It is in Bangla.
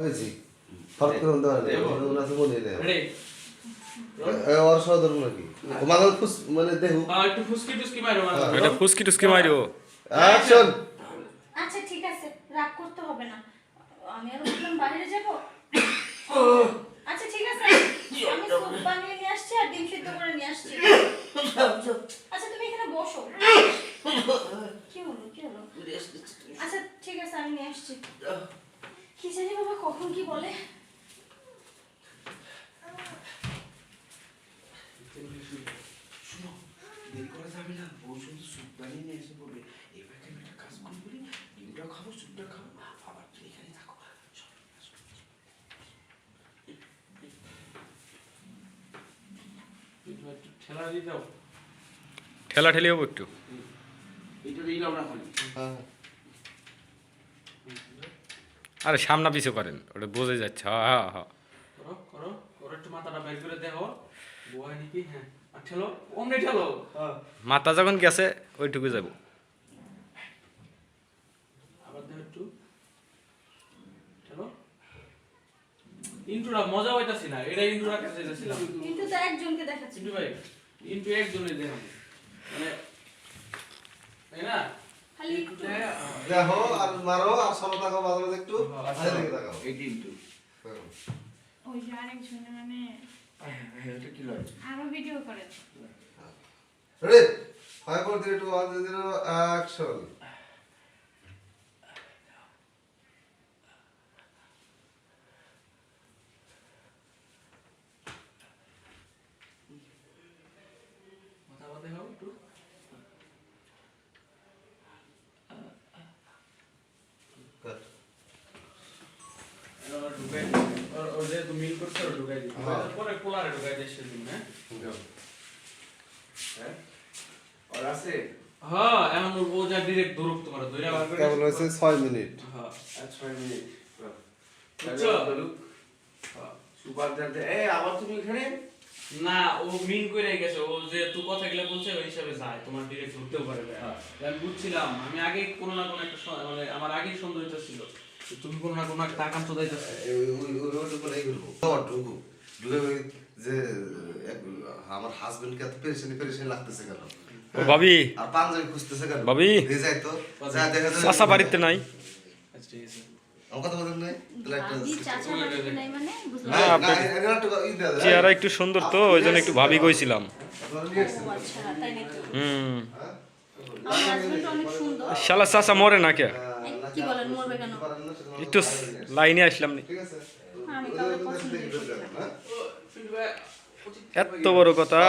বেশি ফট করে বলতে পারে ওনা তো বলে দেয় আর সাধারণ নাকি ও মাগল ফুস মানে দেখো একটু ফুসকি টুসকি মারো এটা ফুসকি টুসকি মারো অ্যাকশন। আচ্ছা ঠিক আছে, রাগ করতে হবে না। আমি আর বললাম বাইরে যাব। আচ্ছা ঠিক আছে, আমি স্যুপ বানিয়ে নিয়ে আসছি আর ডিম সিদ্ধ করে নিয়ে আসছি। আচ্ছা তুমি এখানে বসো। কি হলো কি হলো? আচ্ছা ঠিক আছে, আমি নিয়ে আসছি। কি জানি বাবা কখন কি বলে। শুনো, দেরি করা যাবে না। বউ শুধু স্যুপ বানিয়ে নিয়ে এসে পড়বে। এবার আমি একটা কাজ করি বলি, ডিমটাও খাবো, স্যুপটা খাবো, আবার তুই এখানে থাকো। ঠেলা দিয়ে দাও। ঠেলা ঠেলি হবো একটু। এটা দিলাম না খালি। হ্যাঁ আরে সামনা পিছু করেন, ওটা বোঝা যাচ্ছে। হ্যাঁ হ্যাঁ করো করো করো, একটু মাথাটা বের করে দেখো বয় নাকি। হ্যাঁ আর ঠেলো, অমনি ঠেলো। হ্যাঁ মাথা যখন গেছে ওইটুকু যাব। আবার দেখো একটু ঠেলো। ইন্টুরা মজা হইতাছি না, এটা ইন্টুরা কাছে যাচ্ছিলাম। কিন্তু তো একজনকে দেখাচ্ছি। চিন্টু ভাই ইন্টু একজনের দেখাম মানে, তাই না? খালি একটু দেখো আর মারো আর সামনে তাকাও মাঝে মাঝে একটু আগে দিকে তাকাও এই ডিমটু। ওই যে আরেকজনে মানে এটা কি লাগে? আরো ভিডিও করে। Ready 5 4 3 2 1 0 action. মাথা আবার দেখাও একটু। কাট এবার ঢুকাই ওর যে তুমি মিল করছো ওর ঢুকাই দিই। পরে পোলারে ঢুকাই দিই সেদিন। হ্যাঁ হ্যাঁ? আর আছে? হ্যাঁ এখন ও যা ডিরেক্ট দৌড়ক তোমার দৌড়া বার করে। কেবল হয়েছে 6 মিনিট। হ্যাঁ আর 6 মিনিট। বুঝছো? হ্যাঁ, সুপার জানতে আবার তুমি এখানে? না ও মিন করে গেছে, ও যে তুই কথা গেলে বলছে ওই হিসাবে যায়, তোমার ডিরেক্ট ধরতেও পারে না। আমি বুঝছিলাম, আমি আগে কোনো না কোনো একটা মানে আমার আগেই সন্দেহ ছিল তুমি কোনো না কোনো একটা আকাম চোদাইতেছে। ওই এই করব তোমার ঢুকু ঢুকে ওই যে আমার হাজবেন্ডকে এত পেরেশানি লাগতেছে কেন? ও ভাবি আর পাঞ্জাবি খুঁজতেছে কেন? ভাবি এই যাই তো যা দেখা যায় চাচা বাড়িতে নাই। আচ্ছা ঠিক আছে। আমার কথা বলেন নাই তাহলে একটা ভাবি চাচা বাড়িতে নাই মানে বুঝলাম না না। এখানে একটা ই দেয়া যায়। চেহারা একটু সুন্দর তো ওই জন্য একটু ভাবি কইছিলাম। আপনারা নিয়ে আসছেন। ও আচ্ছা তাই নাকি? হ্যাঁ? আমার হাজবেন্ড অনেক সুন্দর। শালা চাচা মরে না কে? কি বলেন মরবে কেন? একটু লাইনে আসলাম নি। ঠিক আছে আমি কাউকে পছন্দ করি না। হ্যাঁ? ও পিন্টু ভাই এত বড় কথা।